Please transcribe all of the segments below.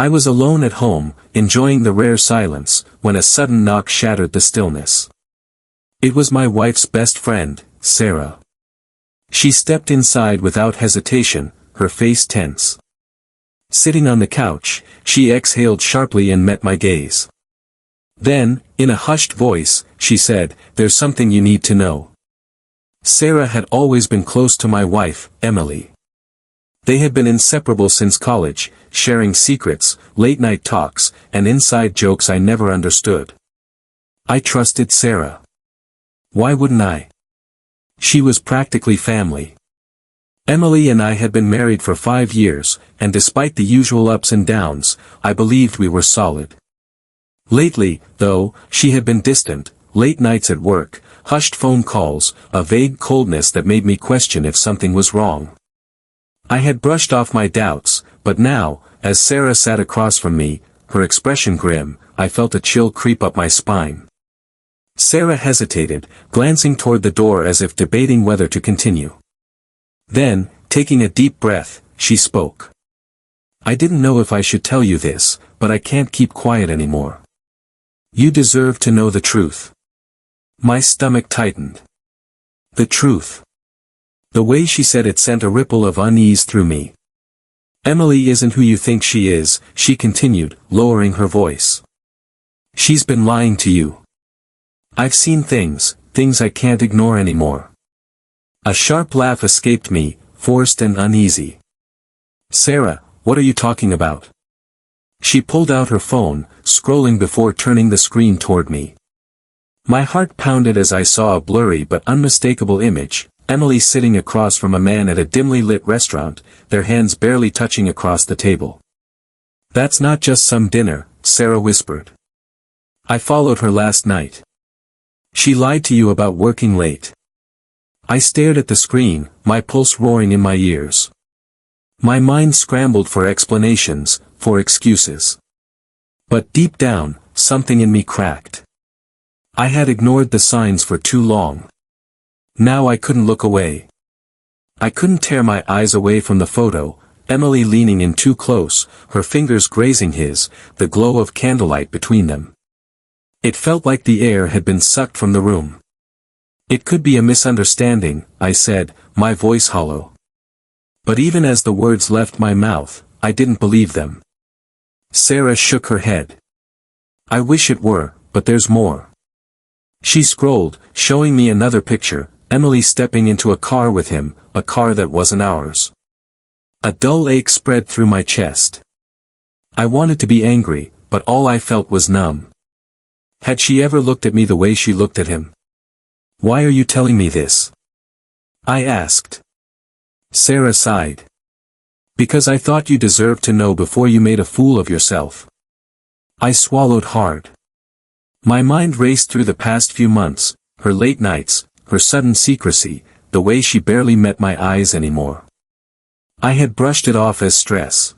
I was alone at home, enjoying the rare silence, when a sudden knock shattered the stillness. It was my wife's best friend, Sarah. She stepped inside without hesitation, her face tense. Sitting on the couch, she exhaled sharply and met my gaze. Then, in a hushed voice, she said, "There's something you need to know." Sarah had always been close to my wife, Emily. They had been inseparable since college, sharing secrets, late-night talks, and inside jokes I never understood. I trusted Sarah. Why wouldn't I? She was practically family. Emily and I had been married for 5 years, and despite the usual ups and downs, I believed we were solid. Lately, though, she had been distant, late nights at work, hushed phone calls, a vague coldness that made me question if something was wrong. I had brushed off my doubts, but now, as Sarah sat across from me, her expression grim, I felt a chill creep up my spine. Sarah hesitated, glancing toward the door as if debating whether to continue. Then, taking a deep breath, she spoke. "I didn't know if I should tell you this, but I can't keep quiet anymore. You deserve to know the truth." My stomach tightened. The truth. The way she said it sent a ripple of unease through me. "Emily isn't who you think she is," she continued, lowering her voice. "She's been lying to you. I've seen things I can't ignore anymore." A sharp laugh escaped me, forced and uneasy. "Sarah, what are you talking about?" She pulled out her phone, scrolling before turning the screen toward me. My heart pounded as I saw a blurry but unmistakable image, Emily sitting across from a man at a dimly lit restaurant, their hands barely touching across the table. "That's not just some dinner," Sarah whispered. "I followed her last night. She lied to you about working late." I stared at the screen, my pulse roaring in my ears. My mind scrambled for explanations, for excuses. But deep down, something in me cracked. I had ignored the signs for too long. Now I couldn't look away. I couldn't tear my eyes away from the photo, Emily leaning in too close, her fingers grazing his, the glow of candlelight between them. It felt like the air had been sucked from the room. "It could be a misunderstanding," I said, my voice hollow. But even as the words left my mouth, I didn't believe them. Sarah shook her head. "I wish it were, but there's more." She scrolled, showing me another picture, Emily stepping into a car with him, a car that wasn't ours. A dull ache spread through my chest. I wanted to be angry, but all I felt was numb. Had she ever looked at me the way she looked at him? "Why are you telling me this?" I asked. Sarah sighed. "Because I thought you deserved to know before you made a fool of yourself." I swallowed hard. My mind raced through the past few months, her late nights, her sudden secrecy, the way she barely met my eyes anymore. I had brushed it off as stress.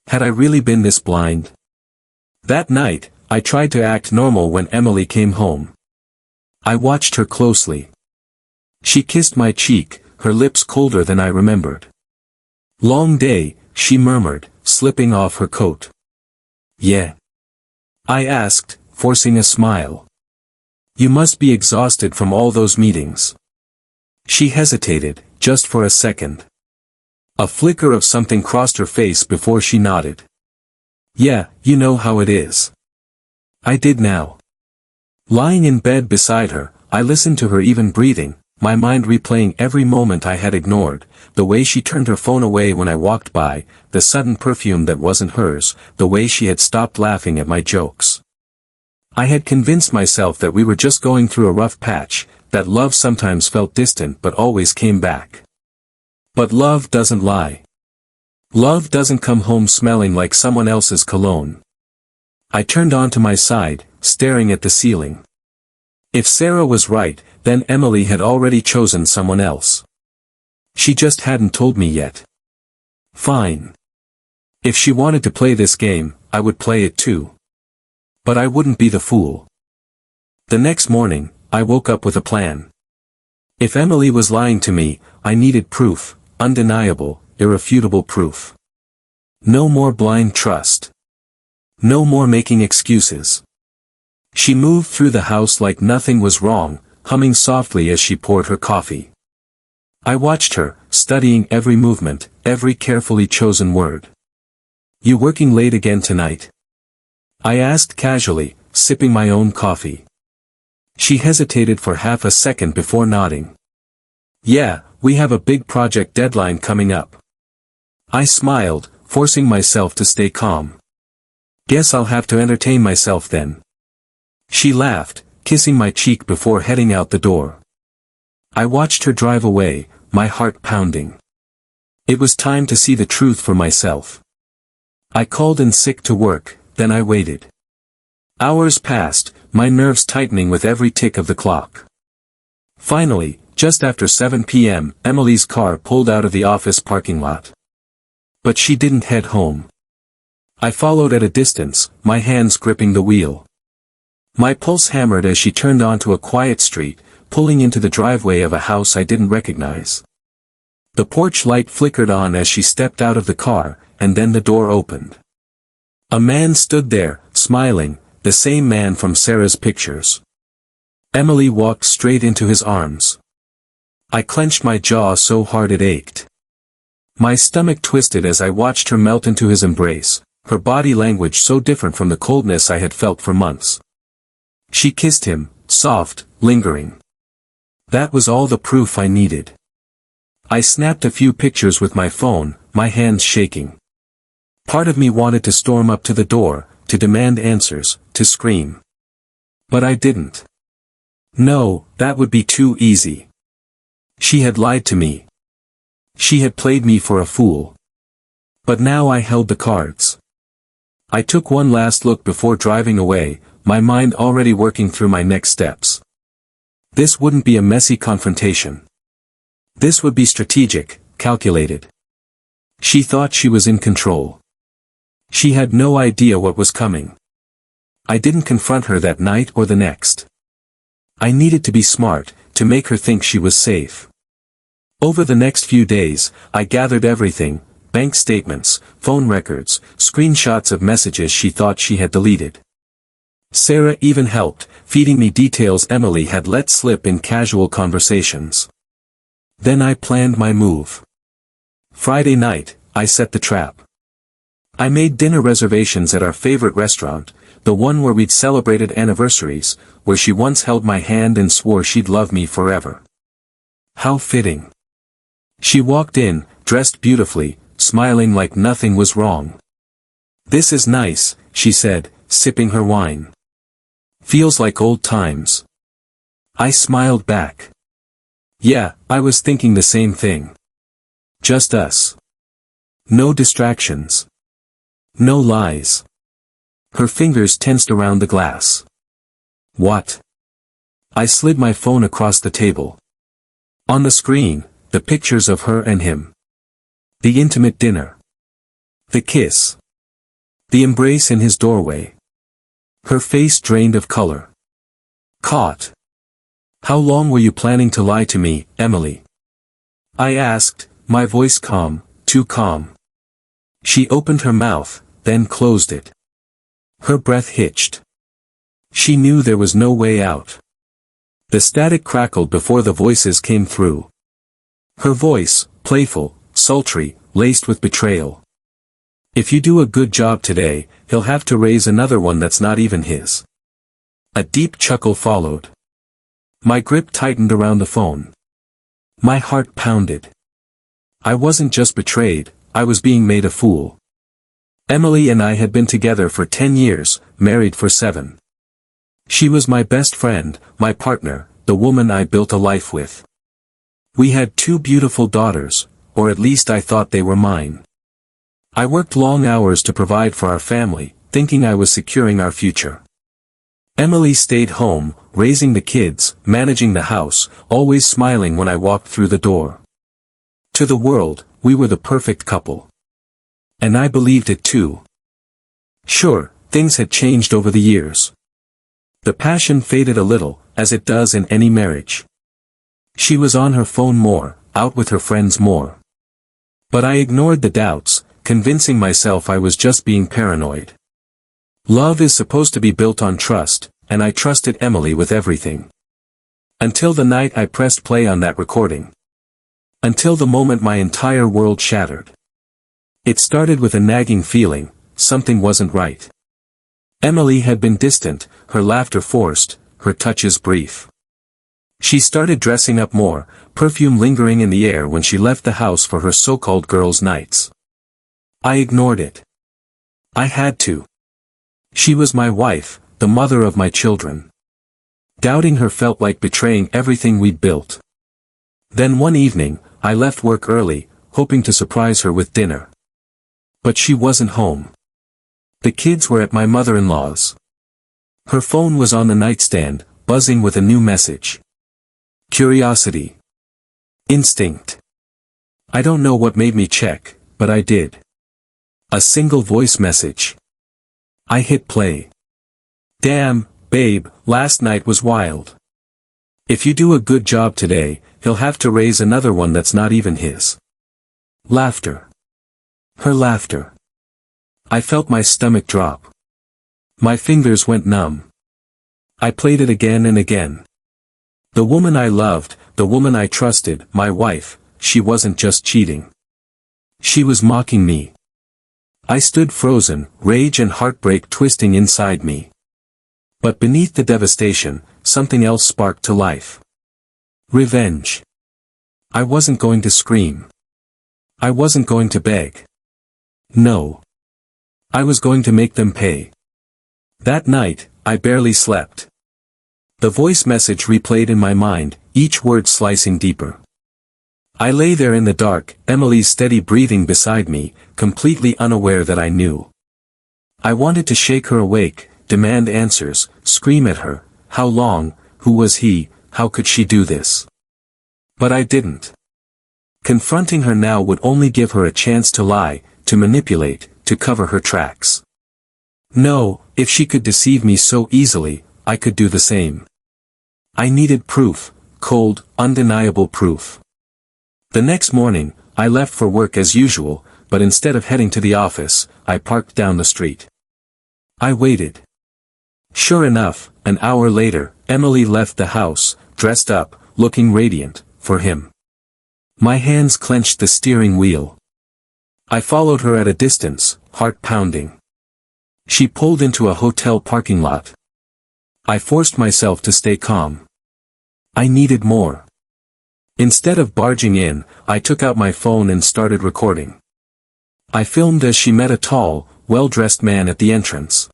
Had I really been this blind? That night, I tried to act normal when Emily came home. I watched her closely. She kissed my cheek, her lips colder than I remembered. "Long day," she murmured, slipping off her coat. "Yeah?" I asked, forcing a smile. "You must be exhausted from all those meetings." She hesitated, just for a second. A flicker of something crossed her face before she nodded. "Yeah, you know how it is." I did now. Lying in bed beside her, I listened to her even breathing, my mind replaying every moment I had ignored, the way she turned her phone away when I walked by, the sudden perfume that wasn't hers, the way she had stopped laughing at my jokes. I had convinced myself that we were just going through a rough patch, that love sometimes felt distant but always came back. But love doesn't lie. Love doesn't come home smelling like someone else's cologne. I turned onto my side, staring at the ceiling. If Sarah was right, then Emily had already chosen someone else. She just hadn't told me yet. Fine. If she wanted to play this game, I would play it too. But I wouldn't be the fool. The next morning, I woke up with a plan. If Emily was lying to me, I needed proof, undeniable, irrefutable proof. No more blind trust. No more making excuses. She moved through the house like nothing was wrong, humming softly as she poured her coffee. I watched her, studying every movement, every carefully chosen word. "You working late again tonight?" I asked casually, sipping my own coffee. She hesitated for half a second before nodding. "Yeah, we have a big project deadline coming up." I smiled, forcing myself to stay calm. "Guess I'll have to entertain myself then." She laughed, kissing my cheek before heading out the door. I watched her drive away, my heart pounding. It was time to see the truth for myself. I called in sick to work, then I waited. Hours passed, my nerves tightening with every tick of the clock. Finally, just after 7 p.m., Emily's car pulled out of the office parking lot. But she didn't head home. I followed at a distance, my hands gripping the wheel. My pulse hammered as she turned onto a quiet street, pulling into the driveway of a house I didn't recognize. The porch light flickered on as she stepped out of the car, and then the door opened. A man stood there, smiling, the same man from Sarah's pictures. Emily walked straight into his arms. I clenched my jaw so hard it ached. My stomach twisted as I watched her melt into his embrace, her body language so different from the coldness I had felt for months. She kissed him, soft, lingering. That was all the proof I needed. I snapped a few pictures with my phone, my hands shaking. Part of me wanted to storm up to the door, to demand answers, to scream. But I didn't. No, that would be too easy. She had lied to me. She had played me for a fool. But now I held the cards. I took one last look before driving away, my mind already working through my next steps. This wouldn't be a messy confrontation. This would be strategic, calculated. She thought she was in control. She had no idea what was coming. I didn't confront her that night or the next. I needed to be smart, to make her think she was safe. Over the next few days, I gathered everything, bank statements, phone records, screenshots of messages she thought she had deleted. Sarah even helped, feeding me details Emily had let slip in casual conversations. Then I planned my move. Friday night, I set the trap. I made dinner reservations at our favorite restaurant, the one where we'd celebrated anniversaries, where she once held my hand and swore she'd love me forever. How fitting. She walked in, dressed beautifully, smiling like nothing was wrong. "This is nice," she said, sipping her wine. "Feels like old times." I smiled back. Yeah, I was thinking the same thing. Just us. No distractions. No lies. Her fingers tensed around the glass. What? I slid my phone across the table. On the screen, the pictures of her and him. The intimate dinner. The kiss. The embrace in his doorway. Her face drained of color. Caught. "How long were you planning to lie to me, Emily?" I asked, my voice calm, too calm. She opened her mouth, then closed it. Her breath hitched. She knew there was no way out. The static crackled before the voices came through. Her voice, playful, sultry, laced with betrayal. "If you do a good job today, he'll have to raise another one that's not even his." A deep chuckle followed. My grip tightened around the phone. My heart pounded. I wasn't just betrayed, I was being made a fool. Emily and I had been together for 10 years, married for 7. She was my best friend, my partner, the woman I built a life with. We had 2 beautiful daughters, or at least I thought they were mine. I worked long hours to provide for our family, thinking I was securing our future. Emily stayed home, raising the kids, managing the house, always smiling when I walked through the door. To the world, we were the perfect couple. And I believed it too. Sure, things had changed over the years. The passion faded a little, as it does in any marriage. She was on her phone more, out with her friends more. But I ignored the doubts, convincing myself I was just being paranoid. Love is supposed to be built on trust, and I trusted Emily with everything. Until the night I pressed play on that recording. Until the moment my entire world shattered. It started with a nagging feeling, something wasn't right. Emily had been distant, her laughter forced, her touches brief. She started dressing up more, perfume lingering in the air when she left the house for her so-called girls' nights. I ignored it. I had to. She was my wife, the mother of my children. Doubting her felt like betraying everything we'd built. Then one evening, I left work early, hoping to surprise her with dinner. But she wasn't home. The kids were at my mother-in-law's. Her phone was on the nightstand, buzzing with a new message. Curiosity. Instinct. I don't know what made me check, but I did. A single voice message. I hit play. Damn, babe, last night was wild. If you do a good job today, he'll have to raise another one that's not even his. Laughter. Her laughter. I felt my stomach drop. My fingers went numb. I played it again and again. The woman I loved, the woman I trusted, my wife, she wasn't just cheating. She was mocking me. I stood frozen, rage and heartbreak twisting inside me. But beneath the devastation, something else sparked to life. Revenge. I wasn't going to scream. I wasn't going to beg. No. I was going to make them pay. That night, I barely slept. The voice message replayed in my mind, each word slicing deeper. I lay there in the dark, Emily's steady breathing beside me, completely unaware that I knew. I wanted to shake her awake, demand answers, scream at her, how long, who was he, how could she do this? But I didn't. Confronting her now would only give her a chance to lie, to manipulate, to cover her tracks. No, if she could deceive me so easily, I could do the same. I needed proof, cold, undeniable proof. The next morning, I left for work as usual, but instead of heading to the office, I parked down the street. I waited. Sure enough, an hour later, Emily left the house, dressed up, looking radiant, for him. My hands clenched the steering wheel. I followed her at a distance, heart pounding. She pulled into a hotel parking lot. I forced myself to stay calm. I needed more. Instead of barging in, I took out my phone and started recording. I filmed as she met a tall, well-dressed man at the entrance.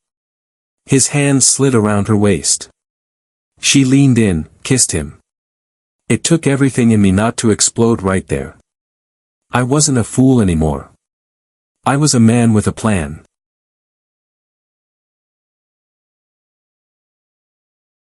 His hands slid around her waist. She leaned in, kissed him. It took everything in me not to explode right there. I wasn't a fool anymore. I was a man with a plan.